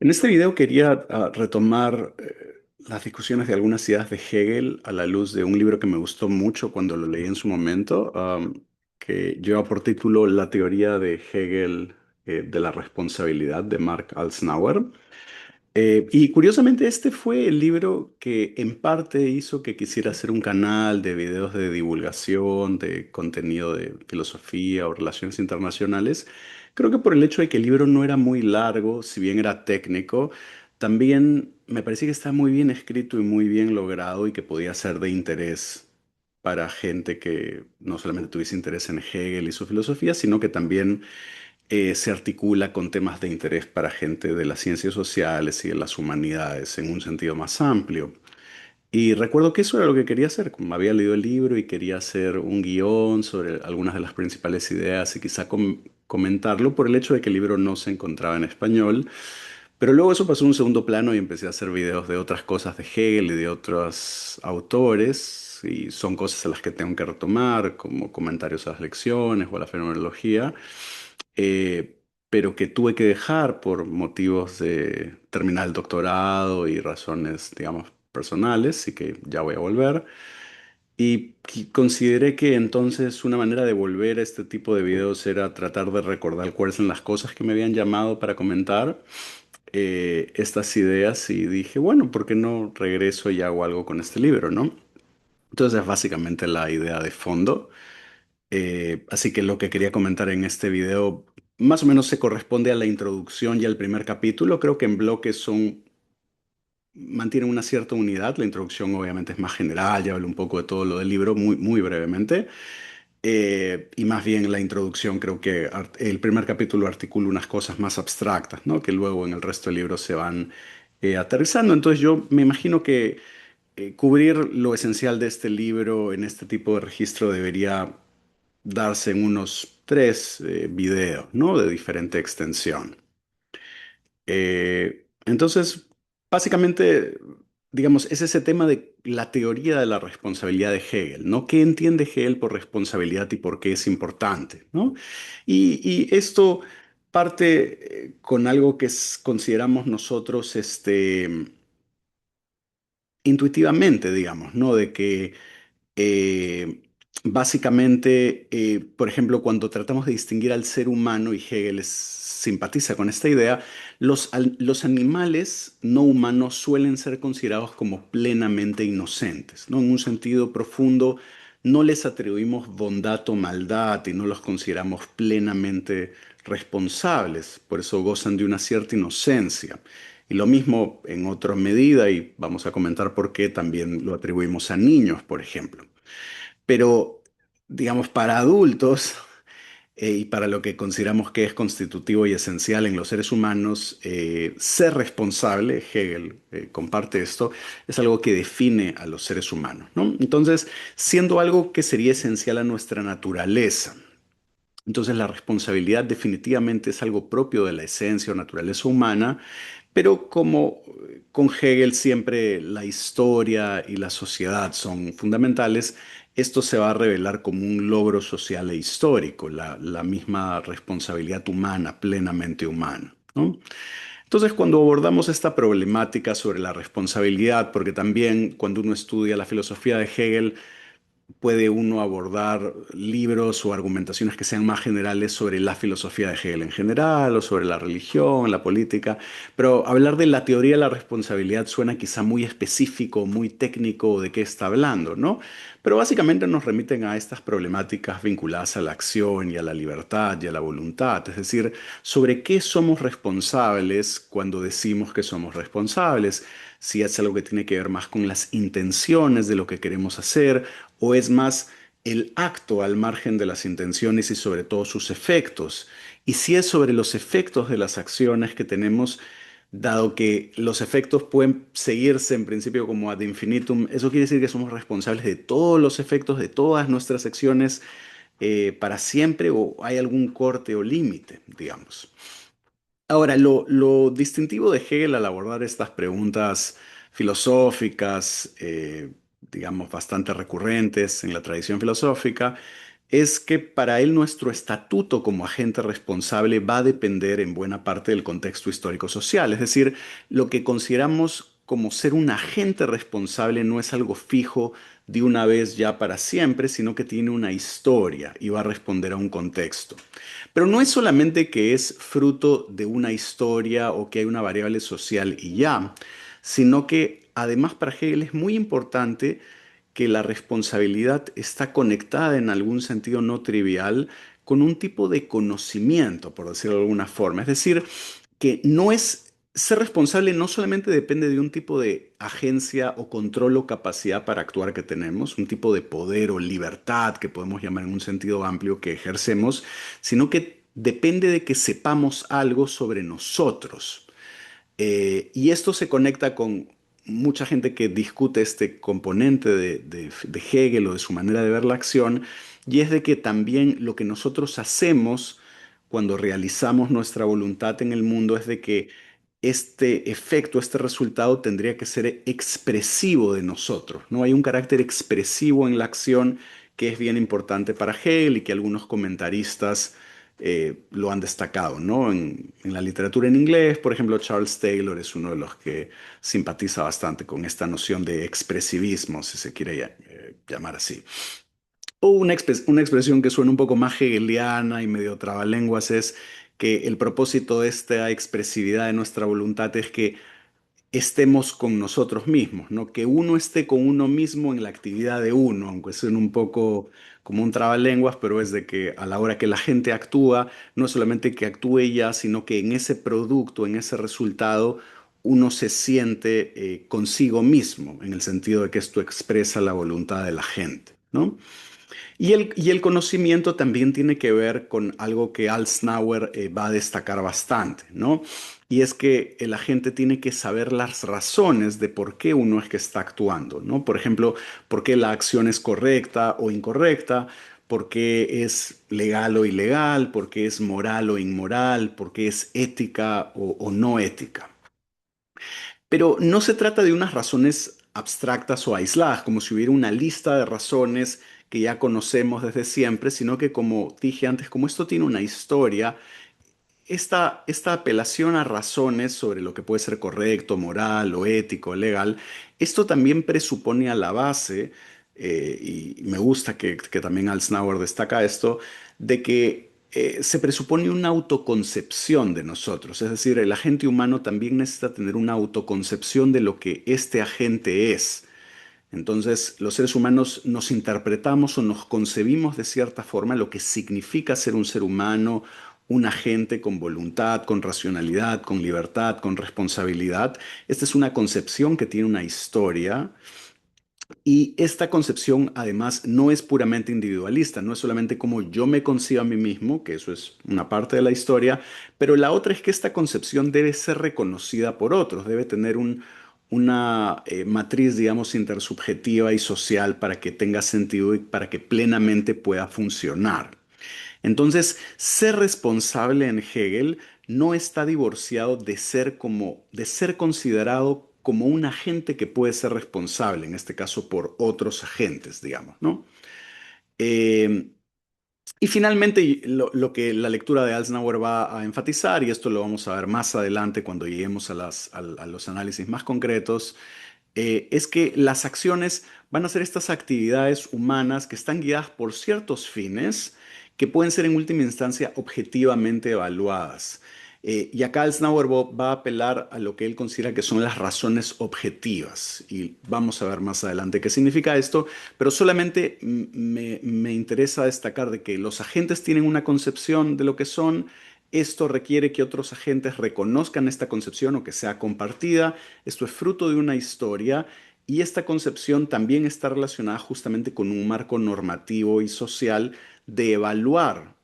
En este video quería retomar las discusiones de algunas ideas de Hegel a la luz de un libro que me gustó mucho cuando lo leí en su momento, que lleva por título La teoría de Hegel de la responsabilidad de Mark Alsnauer. Y curiosamente este fue el libro que en parte hizo que quisiera hacer un canal de videos de divulgación, de contenido de filosofía o relaciones internacionales. Creo que por el hecho de que el libro no era muy largo, si bien era técnico, también me parecía que está muy bien escrito y muy bien logrado y que podía ser de interés para gente que no solamente tuviese interés en Hegel y su filosofía, sino que también se articula con temas de interés para gente de las ciencias sociales y de las humanidades en un sentido más amplio. Y recuerdo que eso era lo que quería hacer, como había leído el libro y quería hacer un guión sobre algunas de las principales ideas y quizá comentarlo por el hecho de que el libro no se encontraba en español. Pero luego eso pasó a un segundo plano y empecé a hacer videos de otras cosas de Hegel y de otros autores. Y son cosas a las que tengo que retomar, como comentarios a las lecciones o a la fenomenología, pero que tuve que dejar por motivos de terminar el doctorado y razones, digamos, personales, y que ya voy a volver. Y consideré que entonces una manera de volver a este tipo de videos era tratar de recordar cuáles son las cosas que me habían llamado para comentar estas ideas y dije, bueno, ¿por qué no regreso y hago algo con este libro, ¿no? Entonces es básicamente la idea de fondo. Así que lo que quería comentar en este video más o menos se corresponde a la introducción y al primer capítulo. Creo que en bloques mantienen una cierta unidad. La introducción obviamente es más general, ya hablo un poco de todo lo del libro muy, muy brevemente. Y más bien la introducción creo que el primer capítulo articula unas cosas más abstractas, ¿no? Que luego en el resto del libro se van aterrizando. Entonces yo me imagino que cubrir lo esencial de este libro en este tipo de registro debería darse en unos tres videos, ¿no? De diferente extensión. Entonces, básicamente, digamos, es ese tema de la teoría de la responsabilidad de Hegel, ¿no? ¿Qué entiende Hegel por responsabilidad y por qué es importante, ¿no? Y esto parte con algo que consideramos nosotros, intuitivamente, digamos, ¿no? De que eh, básicamente, por ejemplo, cuando tratamos de distinguir al ser humano, y Hegel simpatiza con esta idea, los animales no humanos suelen ser considerados como plenamente inocentes, ¿no? En un sentido profundo, no les atribuimos bondad o maldad y no los consideramos plenamente responsables, por eso gozan de una cierta inocencia. Y lo mismo en otra medida, y vamos a comentar por qué también lo atribuimos a niños, por ejemplo. Pero, digamos, para adultos y para lo que consideramos que es constitutivo y esencial en los seres humanos, ser responsable, Hegel comparte esto, es algo que define a los seres humanos, ¿no? Entonces, siendo algo que sería esencial a nuestra naturaleza. Entonces, la responsabilidad definitivamente es algo propio de la esencia o naturaleza humana, pero como con Hegel siempre la historia y la sociedad son fundamentales, esto se va a revelar como un logro social e histórico, la misma responsabilidad humana, plenamente humana, ¿no? Entonces, cuando abordamos esta problemática sobre la responsabilidad, porque también cuando uno estudia la filosofía de Hegel, puede uno abordar libros o argumentaciones que sean más generales sobre la filosofía de Hegel en general o sobre la religión, la política, pero hablar de la teoría de la responsabilidad suena quizá muy específico, muy técnico de qué está hablando, ¿no? Pero básicamente nos remiten a estas problemáticas vinculadas a la acción y a la libertad y a la voluntad, es decir, sobre qué somos responsables cuando decimos que somos responsables, si es algo que tiene que ver más con las intenciones de lo que queremos hacer, o es más el acto al margen de las intenciones y sobre todo sus efectos. Y si es sobre los efectos de las acciones que tenemos, dado que los efectos pueden seguirse en principio como ad infinitum, eso quiere decir que somos responsables de todos los efectos de todas nuestras acciones para siempre o hay algún corte o límite, digamos. Ahora, lo distintivo de Hegel al abordar estas preguntas filosóficas, digamos, bastante recurrentes en la tradición filosófica, es que para él nuestro estatuto como agente responsable va a depender en buena parte del contexto histórico-social. Es decir, lo que consideramos como ser un agente responsable no es algo fijo de una vez ya para siempre, sino que tiene una historia y va a responder a un contexto. Pero no es solamente que es fruto de una historia o que hay una variable social y ya, sino que además para Hegel es muy importante que la responsabilidad está conectada en algún sentido no trivial con un tipo de conocimiento, por decirlo de alguna forma. Es decir, que no es ser responsable no solamente depende de un tipo de agencia o control o capacidad para actuar que tenemos, un tipo de poder o libertad que podemos llamar en un sentido amplio que ejercemos, sino que depende de que sepamos algo sobre nosotros. Y esto se conecta con mucha gente que discute este componente de Hegel o de su manera de ver la acción, y es de que también lo que nosotros hacemos cuando realizamos nuestra voluntad en el mundo es de que este efecto, este resultado tendría que ser expresivo de nosotros, ¿no? Hay un carácter expresivo en la acción que es bien importante para Hegel y que algunos comentaristas lo han destacado, ¿no? En la literatura en inglés, por ejemplo, Charles Taylor es uno de los que simpatiza bastante con esta noción de expresivismo, si se quiere llamar así. O una expresión que suena un poco más hegeliana y medio trabalenguas es que el propósito de esta expresividad de nuestra voluntad es que estemos con nosotros mismos, ¿no? Que uno esté con uno mismo en la actividad de uno, aunque suene un poco como un trabalenguas, pero es de que a la hora que la gente actúa, no es solamente que actúe ya, sino que en ese producto, en ese resultado, uno se siente consigo mismo, en el sentido de que esto expresa la voluntad de la gente, ¿no? Y el conocimiento también tiene que ver con algo que Alsnauer va a destacar bastante, ¿no? Y es que el agente tiene que saber las razones de por qué uno es que está actuando, ¿no? Por ejemplo, por qué la acción es correcta o incorrecta, por qué es legal o ilegal, por qué es moral o inmoral, por qué es ética o no ética. Pero no se trata de unas razones abstractas o aisladas, como si hubiera una lista de razones que ya conocemos desde siempre, sino que como dije antes, como esto tiene una historia, esta apelación a razones sobre lo que puede ser correcto, moral o ético, legal, esto también presupone a la base, y me gusta que también Alsnauer destaca esto, de que se presupone una autoconcepción de nosotros, es decir, el agente humano también necesita tener una autoconcepción de lo que este agente es. Entonces, los seres humanos nos interpretamos o nos concebimos de cierta forma lo que significa ser un ser humano, un agente con voluntad, con racionalidad, con libertad, con responsabilidad. Esta es una concepción que tiene una historia y esta concepción además no es puramente individualista, no es solamente como yo me concibo a mí mismo, que eso es una parte de la historia, pero la otra es que esta concepción debe ser reconocida por otros, debe tener una matriz, digamos, intersubjetiva y social para que tenga sentido y para que plenamente pueda funcionar. Entonces, ser responsable en Hegel no está divorciado de ser considerado como un agente que puede ser responsable, en este caso por otros agentes, digamos, ¿no? Eh, y finalmente, lo que la lectura de Eisenhower va a enfatizar, y esto lo vamos a ver más adelante cuando lleguemos a los análisis más concretos, es que las acciones van a ser estas actividades humanas que están guiadas por ciertos fines que pueden ser en última instancia objetivamente evaluadas. Y acá Eisenhower va a apelar a lo que él considera que son las razones objetivas. Y vamos a ver más adelante qué significa esto, pero solamente me interesa destacar de que los agentes tienen una concepción de lo que son. Esto requiere que otros agentes reconozcan esta concepción o que sea compartida. Esto es fruto de una historia y esta concepción también está relacionada justamente con un marco normativo y social de evaluar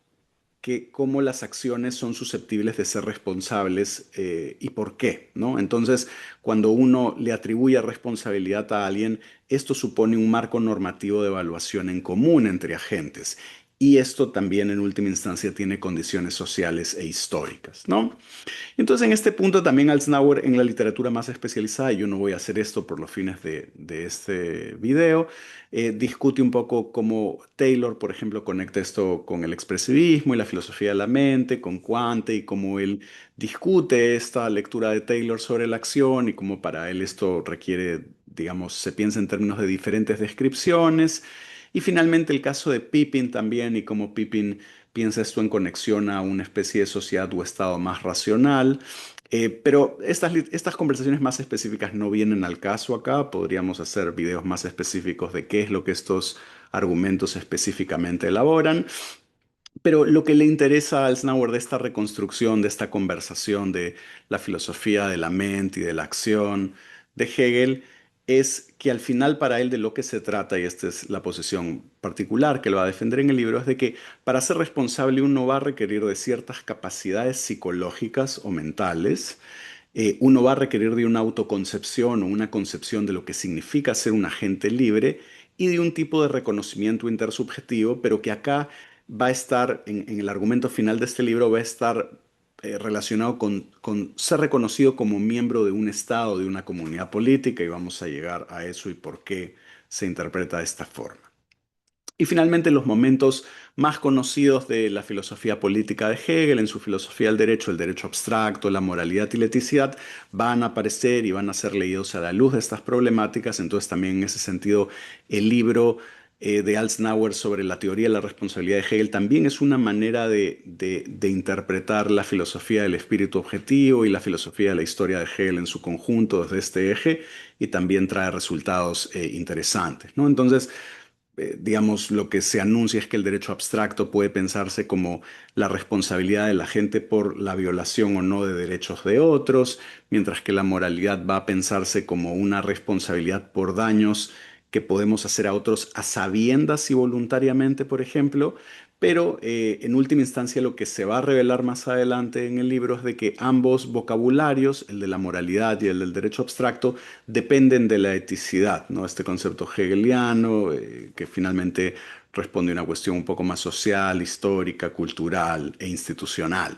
cómo las acciones son susceptibles de ser responsables y por qué, ¿no? Entonces, cuando uno le atribuye responsabilidad a alguien, esto supone un marco normativo de evaluación en común entre agentes. y esto también en última instancia tiene condiciones sociales e históricas, ¿no? Entonces, en este punto también Alznauer en la literatura más especializada, y yo no voy a hacer esto por los fines de este video, discute un poco cómo Taylor, por ejemplo, conecta esto con el expresivismo y la filosofía de la mente, con Quante, y cómo él discute esta lectura de Taylor sobre la acción y cómo para él esto requiere, digamos, se piensa en términos de diferentes descripciones. Y finalmente el caso de Pippin también y cómo Pippin piensa esto en conexión a una especie de sociedad o estado más racional. Pero estas conversaciones más específicas no vienen al caso acá. Podríamos hacer videos más específicos de qué es lo que estos argumentos específicamente elaboran. Pero lo que le interesa a Alznauer de esta reconstrucción, de esta conversación de la filosofía de la mente y de la acción de Hegel, es que al final para él de lo que se trata, y esta es la posición particular que lo va a defender en el libro, es de que para ser responsable uno va a requerir de ciertas capacidades psicológicas o mentales, uno va a requerir de una autoconcepción o una concepción de lo que significa ser un agente libre y de un tipo de reconocimiento intersubjetivo, pero que acá va a estar, en el argumento final de este libro, va a estar relacionado con ser reconocido como miembro de un Estado, de una comunidad política, y vamos a llegar a eso y por qué se interpreta de esta forma. Y finalmente los momentos más conocidos de la filosofía política de Hegel, en su filosofía del derecho, el derecho abstracto, la moralidad y la eticidad, van a aparecer y van a ser leídos a la luz de estas problemáticas. Entonces también en ese sentido el libro de Alznauer sobre la teoría de la responsabilidad de Hegel también es una manera de interpretar la filosofía del espíritu objetivo y la filosofía de la historia de Hegel en su conjunto desde este eje, y también trae resultados interesantes, ¿no? Entonces, digamos, lo que se anuncia es que el derecho abstracto puede pensarse como la responsabilidad de la gente por la violación o no de derechos de otros, mientras que la moralidad va a pensarse como una responsabilidad por daños que podemos hacer a otros a sabiendas y voluntariamente, por ejemplo. Pero en última instancia lo que se va a revelar más adelante en el libro es de que ambos vocabularios, el de la moralidad y el del derecho abstracto, dependen de la eticidad, ¿no? Este concepto hegeliano que finalmente responde a una cuestión un poco más social, histórica, cultural e institucional.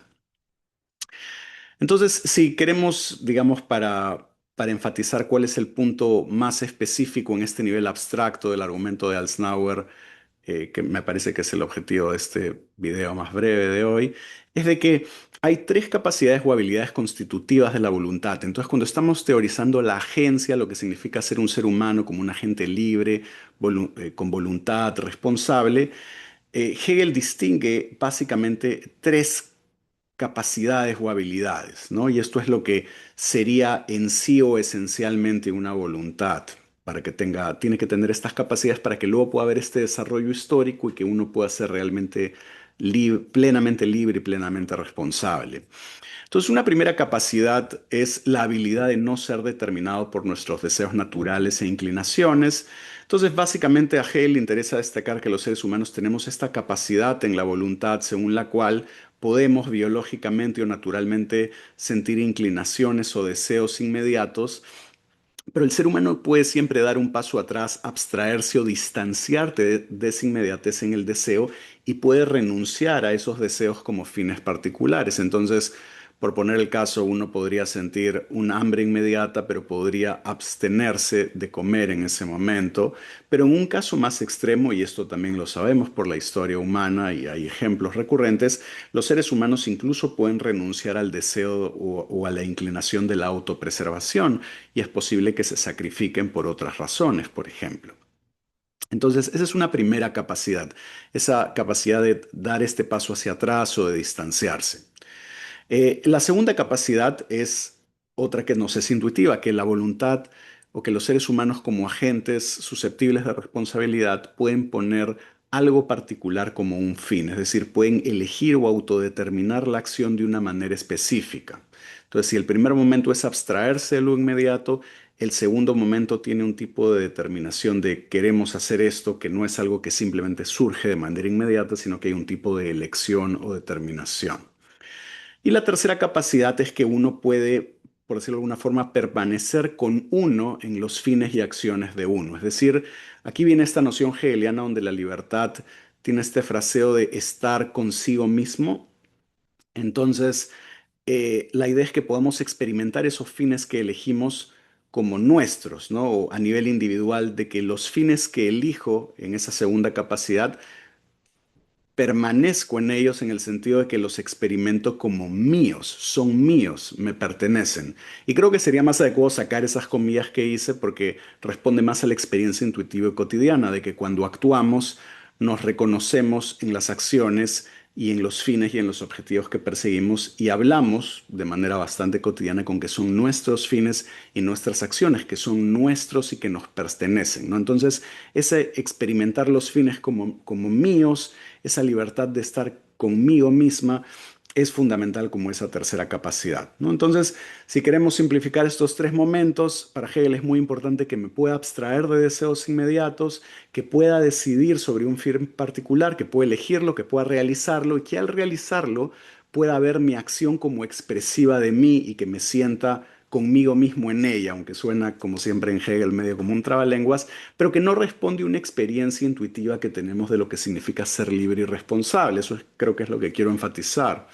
Entonces, si queremos, digamos, para enfatizar cuál es el punto más específico en este nivel abstracto del argumento de Alznauer, que me parece que es el objetivo de este video más breve de hoy, es de que hay tres capacidades o habilidades constitutivas de la voluntad. Entonces, cuando estamos teorizando la agencia, lo que significa ser un ser humano como un agente libre, con voluntad, responsable, Hegel distingue básicamente tres capacidades o habilidades, ¿no? Y esto es lo que sería en sí o esencialmente una voluntad, para que tenga, tiene que tener estas capacidades para que luego pueda haber este desarrollo histórico y que uno pueda ser realmente plenamente libre y plenamente responsable. Entonces, una primera capacidad es la habilidad de no ser determinado por nuestros deseos naturales e inclinaciones. Entonces, básicamente a Hegel le interesa destacar que los seres humanos tenemos esta capacidad en la voluntad según la cual podemos biológicamente o naturalmente sentir inclinaciones o deseos inmediatos, pero el ser humano puede siempre dar un paso atrás, abstraerse o distanciarte de esa inmediatez en el deseo, y puede renunciar a esos deseos como fines particulares. Entonces, por poner el caso, uno podría sentir un hambre inmediata, pero podría abstenerse de comer en ese momento. Pero en un caso más extremo, y esto también lo sabemos por la historia humana y hay ejemplos recurrentes, los seres humanos incluso pueden renunciar al deseo o a la inclinación de la autopreservación, y es posible que se sacrifiquen por otras razones, por ejemplo. Entonces, esa es una primera capacidad, esa capacidad de dar este paso hacia atrás o de distanciarse. La segunda capacidad es otra que nos es intuitiva, que la voluntad o que los seres humanos como agentes susceptibles de responsabilidad pueden poner algo particular como un fin, es decir, pueden elegir o autodeterminar la acción de una manera específica. Entonces, si el primer momento es abstraerse de lo inmediato, el segundo momento tiene un tipo de determinación de queremos hacer esto, que no es algo que simplemente surge de manera inmediata, sino que hay un tipo de elección o determinación. Y la tercera capacidad es que uno puede, por decirlo de alguna forma, permanecer con uno en los fines y acciones de uno. Es decir, aquí viene esta noción hegeliana donde la libertad tiene este fraseo de estar consigo mismo. Entonces, la idea es que podamos experimentar esos fines que elegimos como nuestros, ¿no? O a nivel individual, de que los fines que elijo en esa segunda capacidad permanezco en ellos en el sentido de que los experimento como míos, son míos, me pertenecen. Y creo que sería más adecuado sacar esas comillas que hice porque responde más a la experiencia intuitiva y cotidiana de que cuando actuamos nos reconocemos en las acciones y en los fines y en los objetivos que perseguimos y hablamos de manera bastante cotidiana con que son nuestros fines y nuestras acciones, que son nuestros y que nos pertenecen, ¿no? Entonces, ese experimentar los fines como míos, esa libertad de estar conmigo misma es fundamental como esa tercera capacidad, ¿no? Entonces, si queremos simplificar estos tres momentos, para Hegel es muy importante que me pueda abstraer de deseos inmediatos, que pueda decidir sobre un fin particular, que pueda elegirlo, que pueda realizarlo y que al realizarlo pueda ver mi acción como expresiva de mí y que me sienta conmigo mismo en ella, aunque suena como siempre en Hegel medio como un trabalenguas, pero que no responde a una experiencia intuitiva que tenemos de lo que significa ser libre y responsable. Eso creo que es lo que quiero enfatizar.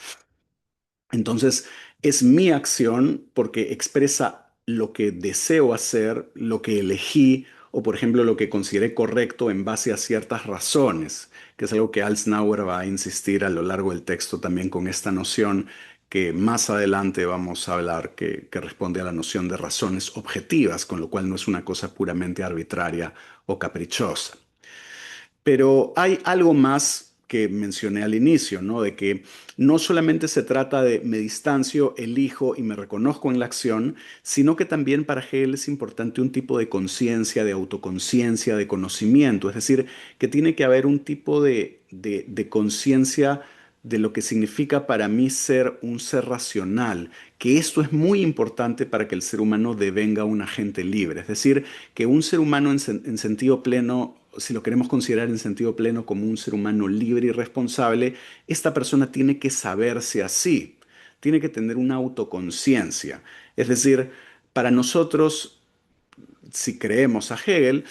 Entonces, es mi acción porque expresa lo que deseo hacer, lo que elegí o, por ejemplo, lo que consideré correcto en base a ciertas razones, que es algo que Alsnauer va a insistir a lo largo del texto también con esta noción que más adelante vamos a hablar, que responde a la noción de razones objetivas, con lo cual no es una cosa puramente arbitraria o caprichosa. Pero hay algo más que mencioné al inicio, ¿no? De que no solamente se trata de me distancio, elijo y me reconozco en la acción, sino que también para Hegel es importante un tipo de conciencia, de autoconciencia, de conocimiento. Es decir, que tiene que haber un tipo de conciencia de lo que significa para mí ser un ser racional, que esto es muy importante para que el ser humano devenga un agente libre. Es decir, que un ser humano en sentido pleno, si lo queremos considerar en sentido pleno como un ser humano libre y responsable, esta persona tiene que saberse así, tiene que tener una autoconciencia. Es decir, para nosotros, si creemos a Hegel,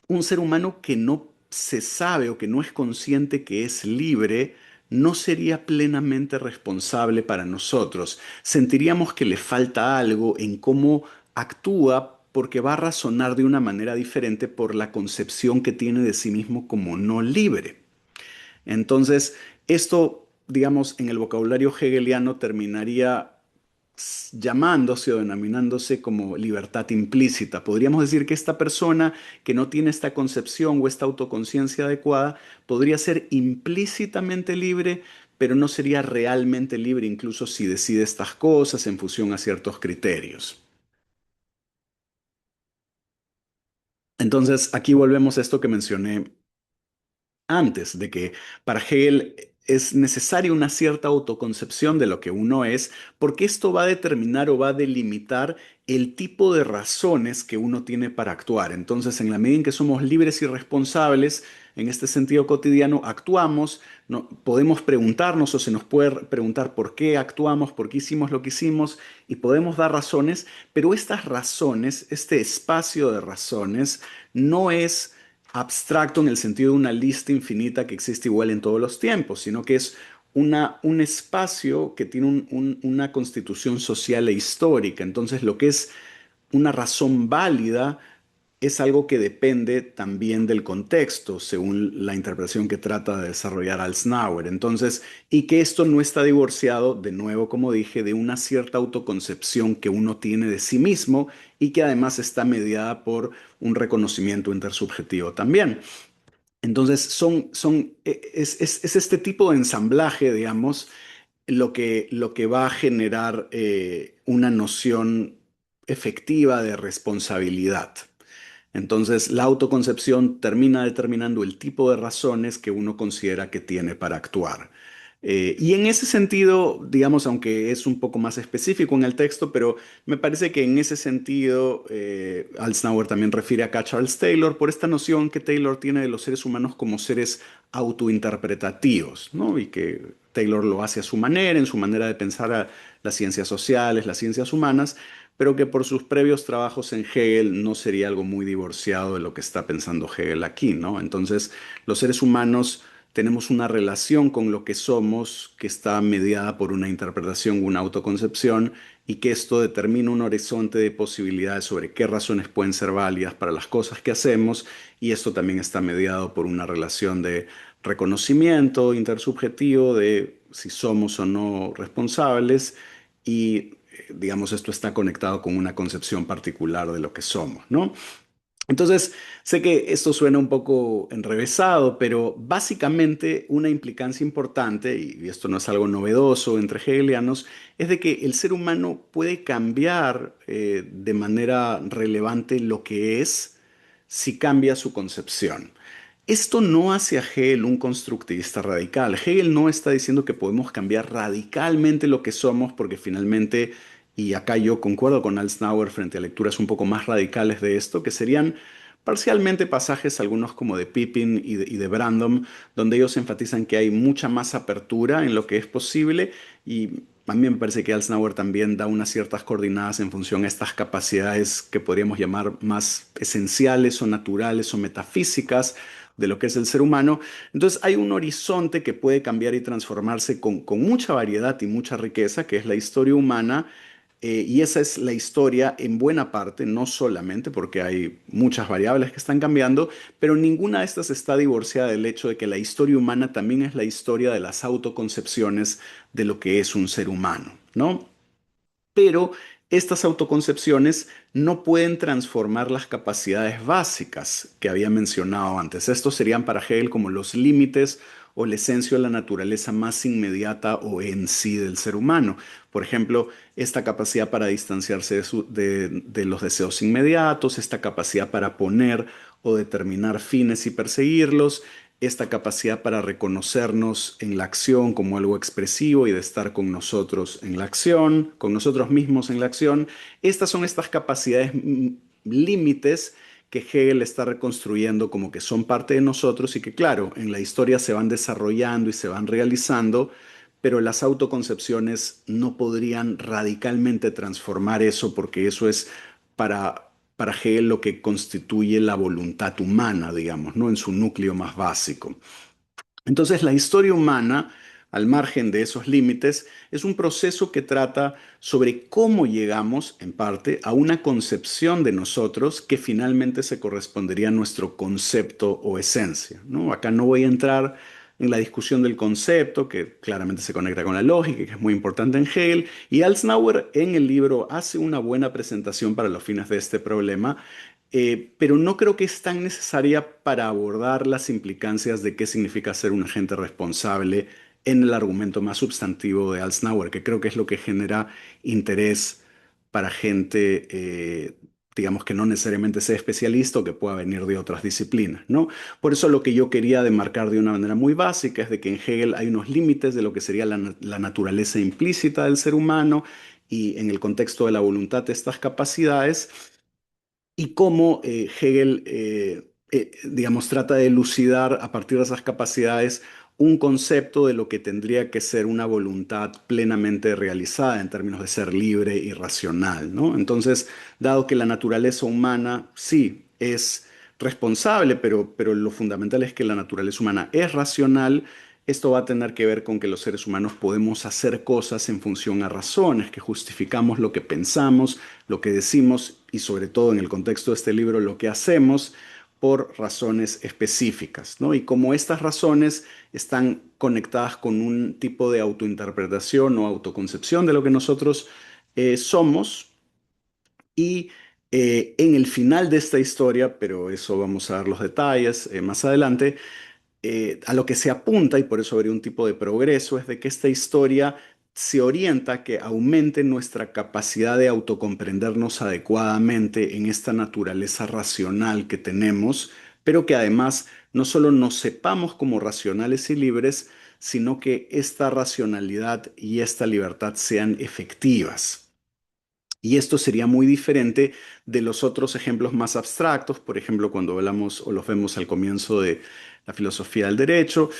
un ser humano que no se sabe o que no es consciente que es libre, no sería plenamente responsable para nosotros. Sentiríamos que le falta algo en cómo actúa porque va a razonar de una manera diferente por la concepción que tiene de sí mismo como no libre. Entonces, esto, digamos, en el vocabulario hegeliano terminaría llamándose o denominándose como libertad implícita. Podríamos decir que esta persona que no tiene esta concepción o esta autoconciencia adecuada podría ser implícitamente libre, pero no sería realmente libre incluso si decide estas cosas en función a ciertos criterios. Entonces, aquí volvemos a esto que mencioné antes, de que para Hegel es necesaria una cierta autoconcepción de lo que uno es, porque esto va a determinar o va a delimitar el tipo de razones que uno tiene para actuar. Entonces, en la medida en que somos libres y responsables, en este sentido cotidiano, actuamos, no, podemos preguntarnos o se nos puede preguntar por qué actuamos, por qué hicimos lo que hicimos y podemos dar razones, pero estas razones, este espacio de razones, no es abstracto en el sentido de una lista infinita que existe igual en todos los tiempos, sino que es un espacio que tiene una constitución social e histórica. Entonces, lo que es una razón válida es algo que depende también del contexto, según la interpretación que trata de desarrollar Alsnauer. Entonces, y que esto no está divorciado, de nuevo, como dije, de una cierta autoconcepción que uno tiene de sí mismo y que además está mediada por un reconocimiento intersubjetivo también. Entonces, es este tipo de ensamblaje, digamos, lo que va a generar una noción efectiva de responsabilidad. Entonces, la autoconcepción termina determinando el tipo de razones que uno considera que tiene para actuar. Y en ese sentido, digamos, aunque es un poco más específico en el texto, pero me parece que en ese sentido, Alsnauer también refiere acá a Charles Taylor por esta noción que Taylor tiene de los seres humanos como seres autointerpretativos, ¿no? Y que Taylor lo hace a su manera, en su manera de pensar a las ciencias sociales, las ciencias humanas, pero que por sus previos trabajos en Hegel no sería algo muy divorciado de lo que está pensando Hegel aquí, ¿no? Entonces, los seres humanos tenemos una relación con lo que somos que está mediada por una interpretación, una autoconcepción, y que esto determina un horizonte de posibilidades sobre qué razones pueden ser válidas para las cosas que hacemos, y esto también está mediado por una relación de reconocimiento intersubjetivo de si somos o no responsables, y digamos, esto está conectado con una concepción particular de lo que somos, ¿no? Entonces, sé que esto suena un poco enrevesado, pero básicamente una implicancia importante, y esto no es algo novedoso entre hegelianos, es de que el ser humano puede cambiar de manera relevante lo que es si cambia su concepción. Esto no hace a Hegel un constructivista radical. Hegel no está diciendo que podemos cambiar radicalmente lo que somos porque finalmente, y acá yo concuerdo con Alsnauer frente a lecturas un poco más radicales de esto, que serían parcialmente pasajes, algunos como de Pippin y de Brandom, donde ellos enfatizan que hay mucha más apertura en lo que es posible, y a mí me parece que Alsnauer también da unas ciertas coordenadas en función a estas capacidades que podríamos llamar más esenciales o naturales o metafísicas de lo que es el ser humano. Entonces hay un horizonte que puede cambiar y transformarse con mucha variedad y mucha riqueza, que es la historia humana, y esa es la historia en buena parte, no solamente porque hay muchas variables que están cambiando, pero ninguna de estas está divorciada del hecho de que la historia humana también es la historia de las autoconcepciones de lo que es un ser humano, ¿no? Pero estas autoconcepciones no pueden transformar las capacidades básicas que había mencionado antes. Estos serían para Hegel como los límites o la esencia de la naturaleza más inmediata o en sí del ser humano. Por ejemplo, esta capacidad para distanciarse de los deseos inmediatos, esta capacidad para poner o determinar fines y perseguirlos, esta capacidad para reconocernos en la acción como algo expresivo y de estar con nosotros en la acción, con nosotros mismos en la acción. Estas son estas capacidades límites que Hegel está reconstruyendo como que son parte de nosotros y que, claro, en la historia se van desarrollando y se van realizando, pero las autoconcepciones no podrían radicalmente transformar eso porque eso es para Hegel lo que constituye la voluntad humana, digamos, ¿no? En su núcleo más básico. Entonces, la historia humana, al margen de esos límites, es un proceso que trata sobre cómo llegamos, en parte, a una concepción de nosotros que finalmente se correspondería a nuestro concepto o esencia, ¿no? Acá no voy a entrar en la discusión del concepto, que claramente se conecta con la lógica, que es muy importante en Hegel, y Alsnauer en el libro hace una buena presentación para los fines de este problema, pero no creo que es tan necesaria para abordar las implicancias de qué significa ser un agente responsable en el argumento más substantivo de Alsnauer, que creo que es lo que genera interés para gente, digamos, que no necesariamente sea especialista o que pueda venir de otras disciplinas, ¿no? Por eso lo que yo quería demarcar de una manera muy básica es de que en Hegel hay unos límites de lo que sería la naturaleza implícita del ser humano y en el contexto de la voluntad de estas capacidades, y cómo Hegel, digamos, trata de elucidar a partir de esas capacidades un concepto de lo que tendría que ser una voluntad plenamente realizada en términos de ser libre y racional, ¿no? Entonces, dado que la naturaleza humana sí es responsable, pero lo fundamental es que la naturaleza humana es racional, esto va a tener que ver con que los seres humanos podemos hacer cosas en función a razones, que justificamos lo que pensamos, lo que decimos y sobre todo en el contexto de este libro lo que hacemos por razones específicas, ¿no? Y como estas razones están conectadas con un tipo de autointerpretación o autoconcepción de lo que nosotros somos, y en el final de esta historia, pero eso vamos a dar los detalles más adelante, a lo que se apunta, y por eso habría un tipo de progreso, es de que esta historia se orienta a que aumente nuestra capacidad de autocomprendernos adecuadamente en esta naturaleza racional que tenemos, pero que además no solo nos sepamos como racionales y libres, sino que esta racionalidad y esta libertad sean efectivas. Y esto sería muy diferente de los otros ejemplos más abstractos, por ejemplo, cuando hablamos o los vemos al comienzo de la filosofía del derecho.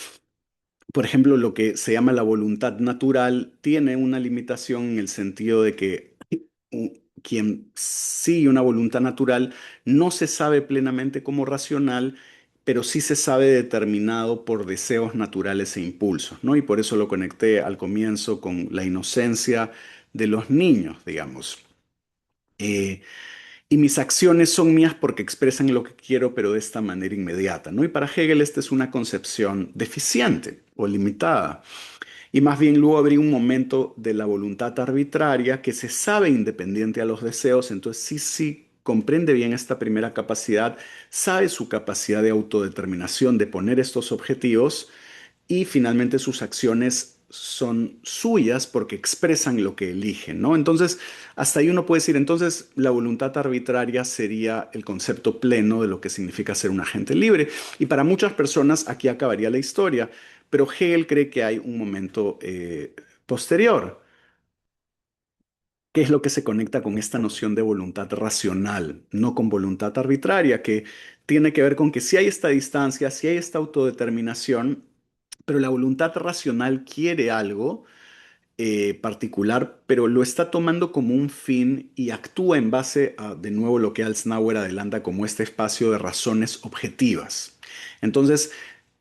Por ejemplo, lo que se llama la voluntad natural tiene una limitación en el sentido de que quien sigue una voluntad natural no se sabe plenamente como racional, pero sí se sabe determinado por deseos naturales e impulsos, ¿no? Y por eso lo conecté al comienzo con la inocencia de los niños, digamos. Eh, y mis acciones son mías porque expresan lo que quiero, pero de esta manera inmediata, ¿no? Y para Hegel esta es una concepción deficiente o limitada. Y más bien luego habría un momento de la voluntad arbitraria que se sabe independiente a los deseos, entonces sí comprende bien esta primera capacidad, sabe su capacidad de autodeterminación, de poner estos objetivos y finalmente sus acciones son suyas porque expresan lo que eligen, ¿no? Entonces, hasta ahí uno puede decir, entonces la voluntad arbitraria sería el concepto pleno de lo que significa ser un agente libre. Y para muchas personas aquí acabaría la historia, pero Hegel cree que hay un momento posterior. ¿Qué es lo que se conecta con esta noción de voluntad racional, no con voluntad arbitraria, que tiene que ver con que si hay esta distancia, si hay esta autodeterminación, pero la voluntad racional quiere algo particular, pero lo está tomando como un fin y actúa en base a, de nuevo, lo que Alsnauer adelanta como este espacio de razones objetivas. Entonces,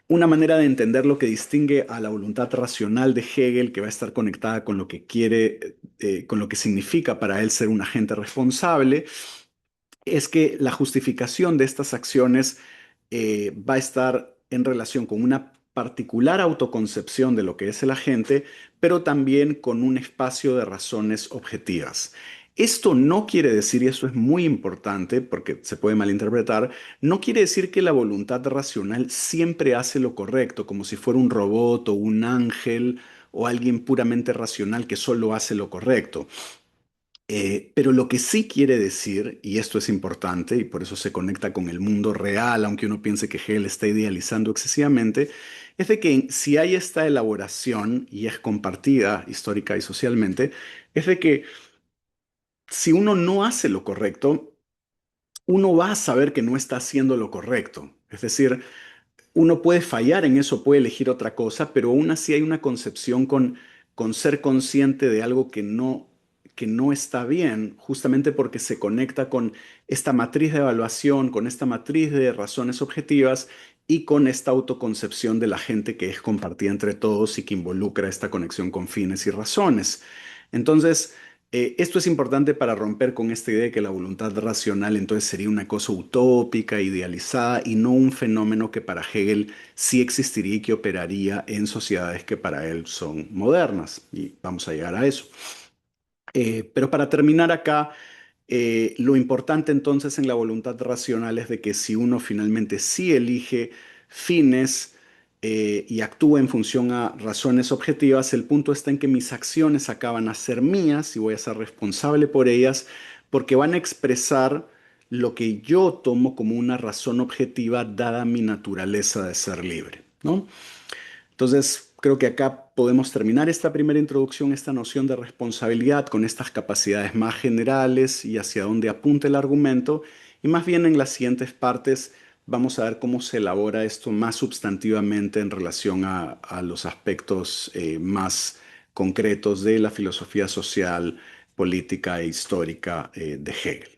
una manera de entender lo que distingue a la voluntad racional de Hegel, que va a estar conectada con lo que quiere, con lo que significa para él ser un agente responsable, es que la justificación de estas acciones va a estar en relación con una particular autoconcepción de lo que es el agente, pero también con un espacio de razones objetivas. Esto no quiere decir, y eso es muy importante porque se puede malinterpretar, no quiere decir que la voluntad racional siempre hace lo correcto, como si fuera un robot o un ángel o alguien puramente racional que solo hace lo correcto. Pero lo que sí quiere decir, y esto es importante, y por eso se conecta con el mundo real, aunque uno piense que Hegel está idealizando excesivamente, es de que si hay esta elaboración, y es compartida histórica y socialmente, es de que si uno no hace lo correcto, uno va a saber que no está haciendo lo correcto. Es decir, uno puede fallar en eso, puede elegir otra cosa, pero aún así hay una concepción con ser consciente de algo que no está bien, justamente porque se conecta con esta matriz de evaluación, con esta matriz de razones objetivas y con esta autoconcepción de la gente que es compartida entre todos y que involucra esta conexión con fines y razones. Entonces, esto es importante para romper con esta idea de que la voluntad racional entonces sería una cosa utópica, idealizada y no un fenómeno que para Hegel sí existiría y que operaría en sociedades que para él son modernas. Y vamos a llegar a eso. Pero para terminar acá, lo importante entonces en la voluntad racional es de que si uno finalmente sí elige fines y actúa en función a razones objetivas, el punto está en que mis acciones acaban a ser mías y voy a ser responsable por ellas porque van a expresar lo que yo tomo como una razón objetiva dada mi naturaleza de ser libre, ¿no? Entonces, creo que acá podemos terminar esta primera introducción, esta noción de responsabilidad con estas capacidades más generales y hacia dónde apunta el argumento. Y más bien en las siguientes partes vamos a ver cómo se elabora esto más sustantivamente en relación a los aspectos más concretos de la filosofía social, política e histórica de Hegel.